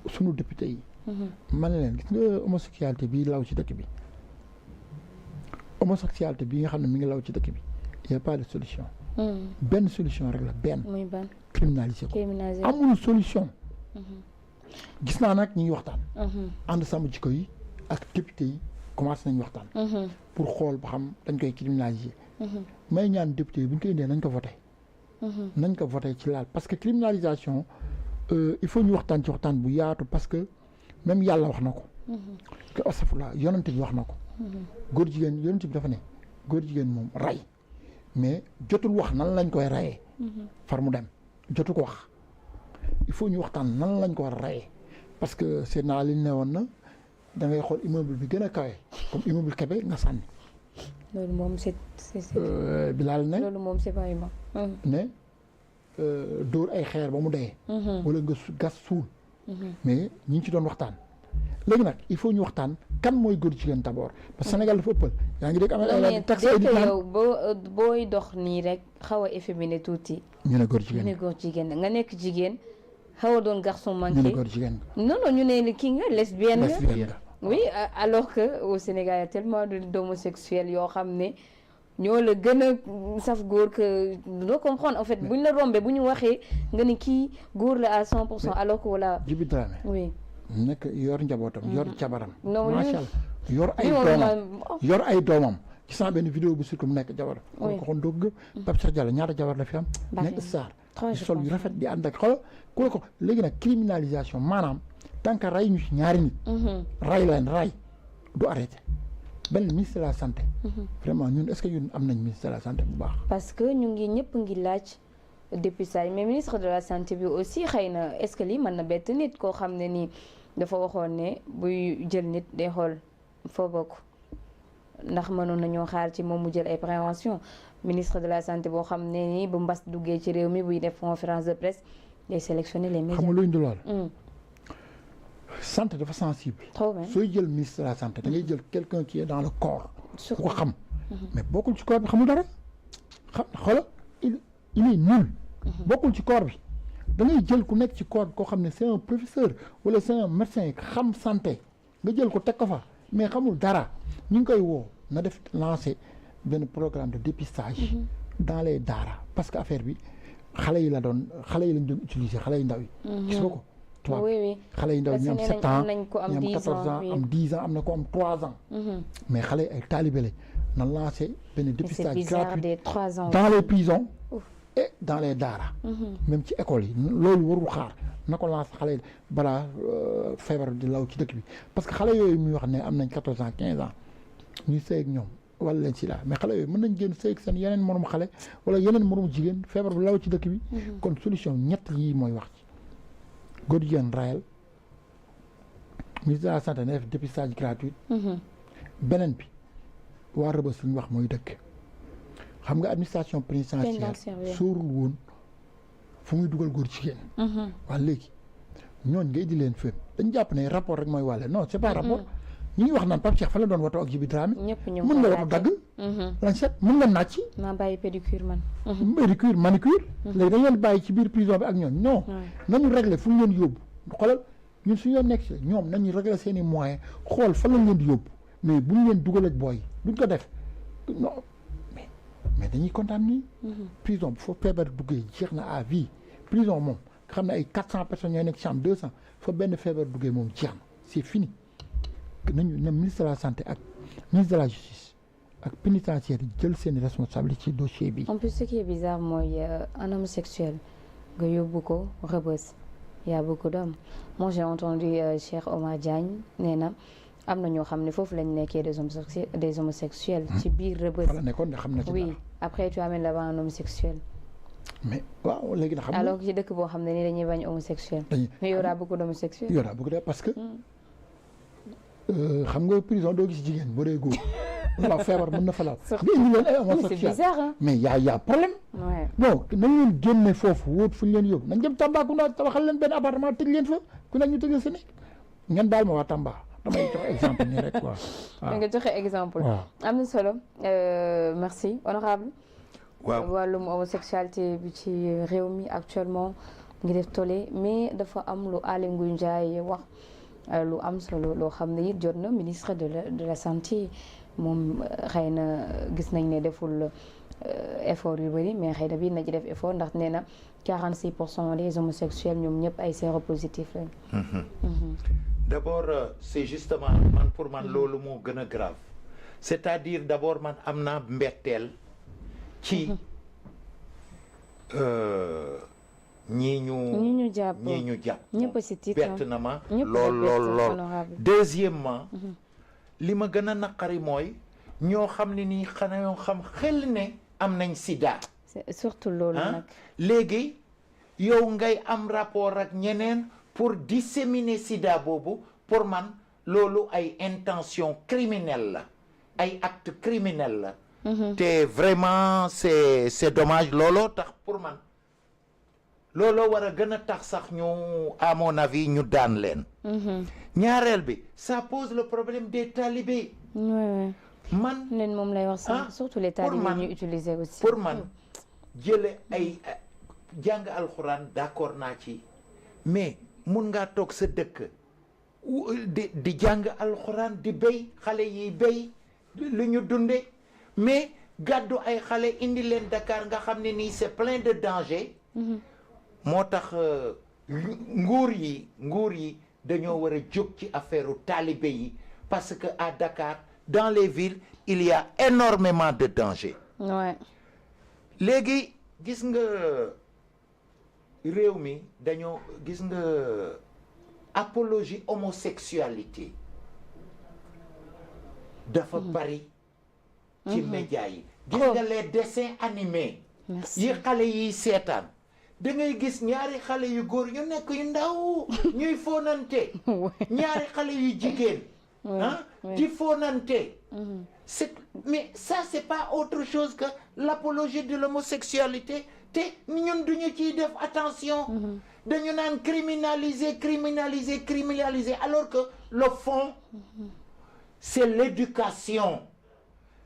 sunu député yi. man leen gis nga homosexualité bi law ci dëkk bi homosexualité bi nga xam ne mi ngi law ci dëkk bi y a pas de solution. benn solution rek la benn. muy ban criminaliser ko amul solution. gis naa nag ñi ngi waxtaan. ànd sàmm jikko yi ak député yi commencé nañ waxtaan. pour xool ba xam dañ koy criminaliser. may ñaan député yi bu ñu koy indee nañ ko voté. nañ ko voté ci laal parce que criminalisation il faut ñu waxtaan ci waxtaan bu yaatu parce que même yàlla wax na ko. que astafurlah yonent bi wax na ko. góor jigéen yonent bi dafa ne góor jigéen moom ray mais jotul wax nan lañ koy rayee. far mu dem jotu ko wax il faut ñu waxtaan nan lañ ko war a rayee parce que c'est naa li ne woon na da ngay xool immeuble bi gën a kawe comme immeuble Kébé nga sànni. loolu moom c'est Bilal ne loolu moom c'est pas humain. ne dóor ay xeer ba mu dee. wala nga gas suul. mais ñi ngi ci doon waxtaan. léegi nag il faut ñu waxtaan kan mooy góor jigéen d'abord parce que Sénégal dafa ëppal yaa ngi dégg am ay tax ay yow booy dox nii rek xaw a efféminé tuuti. ñu ne góor jigéen ñu ne góor jigéen nga nekk jigéen xaw a doon garçon manqué. ñu ne góor jigéen non non ñu ne kii nga lesbienne nga. oui alors que au Sénégal y a tellement d'homosexuels yoo xam ne ñoo la gën a saf góor que doo comprendre en fait buñ la rombee bu ñu waxee nga ni kii góor la à 100% alors que voilà. Djiby Dramé oui. nekk yor njabootam yor jabaram. non macha allah yor ay doomam yor ay doomam. gis naa benn vidéo bu surtout mu nekk jabaram. oui ko xoon doo gëg Pape Cheikh Diallo ñaata jabar la fi am. nekk star sol yu rafet di ànd ak xoolal ku la ko léegi nag criminalisation maanaam tant que ray ñu ci ñaari nit. ray leen ray du arrêté. benn ministre de la santé. vraiment ñun est-ce que ñun am nañ ministre de la santé bu baax. parce que ñu ngi ñëpp ngi laaj dépistage mais ministre de la santé bi aussi xëy na est-ce que lii mën na bett nit koo xam ne nii dafa waxoon ne buy jël nit day xool foo bokk ndax mënoon nañoo xaar ci moom mu jël ay prévention ministre de la santé boo xam ne nii bu mbas duggee ci réew mi buy def conférence de presse day sélectionner les médias. xam nga luy indi lool. santé dafa sensible. trop bien sooy jël ministre de la santé da ngay jël quelqu'un qui est dans le corps. ku ko xam. mais bokkul ci corps bi xamul dara. xam xoolal il est nul. bokkul ci corps bi da ngay jël ku nekk ci corps bi koo xam ne c'est un professeur wala c'est un médecin xam santé nga jël ko teg ko fa mais xamul dara ñu ngi koy woo na def lancer benn programme de dépistage. dans les daara parce que affaire bi xale yi lañ doon utiliser xale yu ndaw yi. gis nga ko. tubaab xale yu ndaw ñu am 7 ans ñu am 14 ans am 10 ans am na ko am 3 ans. mais xale ay taalibe lañ na lancer benn dépistage gratuit dans les prisons. et dans les daara. même ci école yi loolu warul xaar na ko lancer xale yi balaa feebar di law ci dëkk bi parce que xale yooyu muy wax ne am nañ 14 ans 15 ans ñuy sëy ak ñoom wala leen si mais xale yooyu mën nañ génn sëy ak seen yeneen moromu xale wala yeneen moromu jigéen feebar bi law ci dëkk bi. kon solution ñett yii mooy wax ci góor jigéen rayal ministre de la santé na def dépistage gratuit. beneen bi waa Rebeuss li ñu wax mooy dëkk. xam nga administration pénitentiaire sóorul woon fu muy dugal góor jigéen. waa léegi ñooñ nga indi leen fenn dañ jàpp ne rapport rek mooy wàlle non c'est pas rapport ñi ngi wax naan Pape Cheikh fa la doon watoo ak Djiby Dramé mën nga watu dagg lañ set mën nga nàcc maa bàyyi pédicure man pédicure manicure léegi dañ leen bàyyi ci biir prison bi ak ñoom non nañu régler fu ñu leen yóbbu xoolal ñun suñu yoon nekk si ñoom nañu régler seen i moyens xool fan lañ leen di yóbbu mais buñ leen dugal ak booy duñ ko def non mais dañuy kontaan nii. prison bu fa feebar duggee jeex na à vie prison moom nga xam ne ay 400 personnes ñooy nekk chambre 200 fa benn feebar duggee moom jeex na c'est fini nañu ne ministre de la santé ak ministre de la justice ak pénitentiaire jël seen responsabilité ci dossier bi. en plus ce qui est bizarre mooy un homosexuel nga yóbbu ko Rebeuss y a beaucoup d'hommes moi j'ai entendu Cheikh Omar Diagne nee na am na ñoo xam ne foofu lañ nekkee des homosexuels. ci biir Rebeuss. fa la nekkoon nga xam ne ci oui après tu amènes là-bas un homosexuel. mais waaw léegi nag xam nga alors que ci dëkk boo xam ne nii dañuy bañ homosexuel. mais y aura beaucoup d'homosexuels. y aura beaucoup de parce que xam nga prison doo gis jigéen boo dee góor. la feebar mën na fa laal. surtout nga indi leen ay homosexuels c'est bizarre hein. mais y a problème. ouais bon nañ leen génne foofu wóot fu ñu leen yóbbu nañ dem Tambacounda tabaxal leen benn appartement tëj leen fa ku nekk ñu tëjal sa nekk ngeen baal ma waa Tamba. damay joxe exemple nii rek quoi. waaw nga joxe exemple. am na solo merci honorable. waaw wàllum homosexualité bi ci réew mi actuellement ngi def tollé mais dafa am lu Aly Ngouille Ndiaye wax lu am solo loo xam ne it jot na ministre de la santé moom xëy na gis nañ ne deful effort yu bëri mais xëy na bii na ci def effort ndax nee na 46% des homosexuels ñoom ñëpp ay séropositif lañ. D'abord c'est justement pour man loolu moo gën a grave c'est-à-dire d'abord man am naa mbetteel ci ñii ñu jàpp ñëpp si tiit bett na ma lool deuxièmement li ma gën a naqari mooy ñoo xam ne nii xanaa yoo xam xel ne am nañ sida surtout loolu nag léegi yow ngay am rapport ak ñeneen pour disséminer sida boobu pour man loolu ay intention criminelle la ay acte criminel la te vraiment c'est dommage looloo tax pour man looloo war a gën a tax sax ñu à mon avis ñu daan leen ñaareel bi ça pose le problème des talibés man leen moom lay wax sax surtout les talibés ñu utiliser aussi pour man jële ay jàng alxuraan d'accord naa ci mais mun ngaa toog sa dëkk di jàng alxuraan di béy xale yi béy lu ñu dunde mais gàddu ay xale indi leen Dakar nga xam ne nii c'est plein de danger moo tax nguur yi dañoo war a jóg ci affaire talibé yi parce que à Dakar dans les villes il y a énormément de danger léegi gis nga réew mi dañoo gis nga apologie homosexualité dafa bari ci média yi gis nga les dessins animés yi xale yiy seetaan da ngay gis ñaari xale yu góor yu nekk yu ndaw ñuy fóonante ñaari xale yu jigéen di fóonante mais ça c'est pas autre chose que l'apologie de l'homosexualité te ñun duñu ciy def attention dañu naan criminaliser alors que le fond c'est l'éducation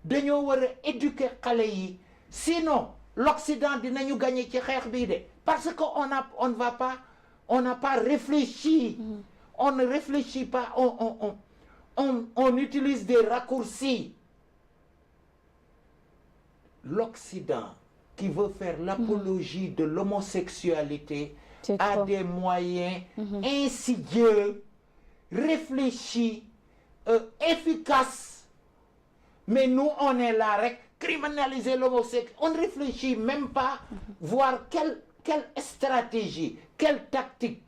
dañoo war a éduquer xale yi sinon l'Occident dinañu gagner ci xeex bii de parce que on n'a pas réfléchi on ne réfléchit pas on utilise des raccourcis l'Occident qui veut faire l'apologie de l'homosexualité a des moyens insidieux, réfléchis, efficaces. Mais nous, on est là, criminaliser l'homosexualité. On ne réfléchit même pas, voir quelle stratégie, quelle tactique,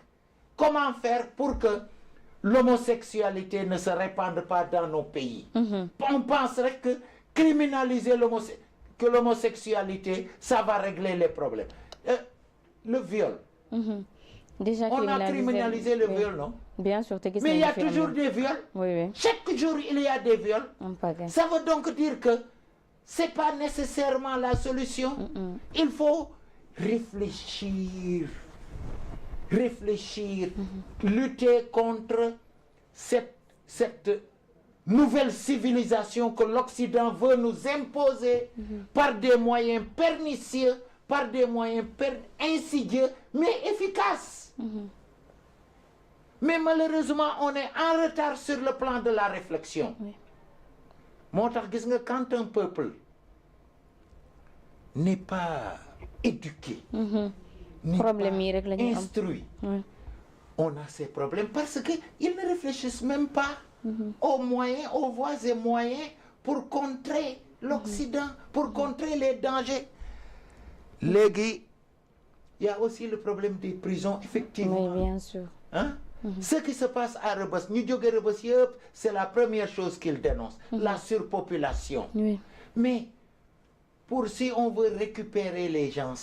comment faire pour que l'homosexualité ne se répande pas dans nos pays. On penserait que criminaliser l'homosexualité, ça va régler les problèmes. Le viol. Déjà on a criminalisé le viol, non? Bien sûr. Mais il y a toujours des viols. Oui. Chaque jour, il y a des viols. Ça veut donc dire que ce n'est pas nécessairement la solution. Il faut réfléchir, lutter contre cette nouvelle civilisation que l'Occident veut nous imposer par des moyens pernicieux, par des moyens insidieux, mais efficaces. Mais malheureusement, on est en retard sur le plan de la réflexion. Moo tax gis nga quand un peuple n'est pas éduqué, n'est pas instruit, on a ces problèmes parce qu'ils ne réfléchissent même pas aux moyens, aux voies et moyens pour contrer l'Occident, pour contrer les dangers. Léegi, il y a aussi le problème des prisons, effectivement. Oui, bien sûr. Ce qui se passe à Rebeuss, ñu jóge Rebeuss yëpp, c'est la première chose qu'ils dénoncent, la surpopulation. Mais si on veut récupérer les gens,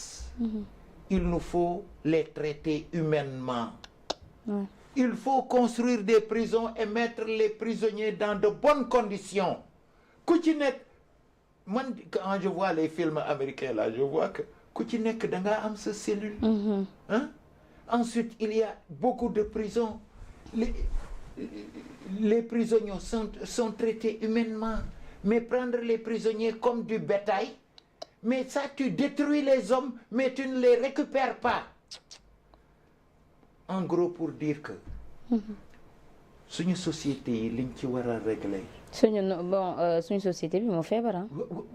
il nous faut les traiter humainement. Il faut construire des prisons et mettre les prisonniers dans de bonnes conditions. Ku ci nekk, man quand je vois les films américains là, je vois que ku ci nekk da nga am sa cellule. Ensuite, il y a beaucoup de prisons. Les prisonniers sont traités humainement. Mais prendre les prisonniers comme du bétail, mais ça, tu détruis les hommes, mais tu ne les récupères pas. en gros pour dire que suñu société yi liñ ci war a régler. suñu société bi moo feebar ah.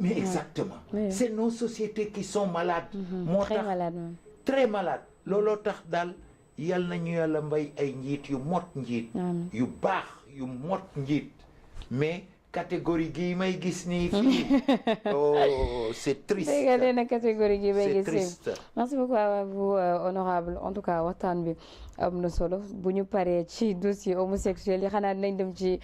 mais exactement. Oui. C'est nos sociétés qui sont malades. moo très tax malade même. très malade looloo tax daal yal nañu yàlla mbay ay njiit yu mot njiit. Amiin. yu baax yu mot njiit mais catégorie gii may gis nii fii oh c'est triste. dégg nga catégorie gi may c'est gis. triste. Merci beaucoup à vous honorable en tout cas waxtaan bi am na solo bu ñu paree ci dossier homosexuel yi xanaa dinañ dem ci.